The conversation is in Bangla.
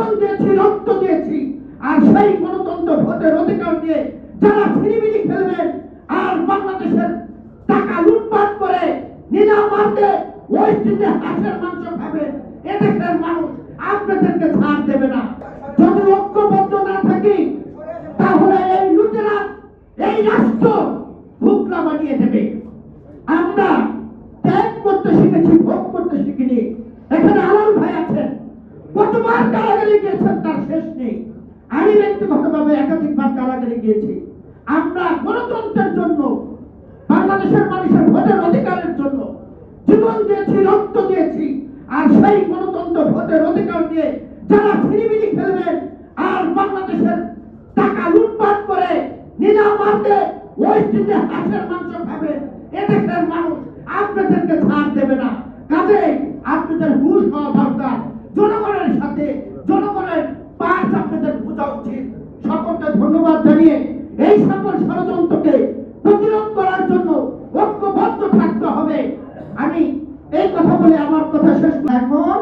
জীবন দিয়েছি, রক্ত দিয়েছি, আর সেই গণতন্ত্র ভোটের অধিকার দিয়ে যারা ছিনিমিনি খেলবেন আর বাংলাদেশের টাকা লুটপাট করে নিলামাতে ওয়েস্ট ইন্ডিয়া হাঁসের মাংস খাবেন, এদেশের মানুষ আপনাদেরকে ছাড় দেবে না। যদি ঐক্যবদ্ধ না থাকি তাহলে এই লুটেরা এই রাষ্ট্র ভুকলা বানিয়ে দেবে। আমরা ত্যাগ করতে শিখেছি, ভোগ করতে শিখিনি। এখানে আলাল ভাই আছেন, কতবার কারাগারে গিয়েছেন তার শেষ নেই। আমি ব্যক্তিগতভাবে একাধিকবার কারাগারে গিয়েছি। আমরা গণতন্ত্রের জন্য, বাংলাদেশের মানুষের ভোটের অধিকারের জন্য জীবন দিয়েছি, রক্ত দিয়েছি, আর সেই গণতন্ত্র ভোটের অধিকার দিয়ে যারা ছিনিমিনি খেলবেন আর বাংলাদেশের টাকা লুটপাট করে নিলামাতে ওয়েস্ট ইন্ডিয়া হাঁসের মাংস খাবেন, এদেশের মানুষ আপনাদেরকে ছাড় দেবে না। কাজেই আপনাদের হুঁশ হওয়া দরকার। জনগণের সাথে জনগণের পাশ আপনাদের বোঝা উচিত। সকলকে ধন্যবাদ জানিয়ে এই সকল ষড়যন্ত্রকে প্রতিরোধ করার জন্য ঐক্যবদ্ধ থাকতে হবে। আমি এই কথা বলে আমার কথা শেষ। এখন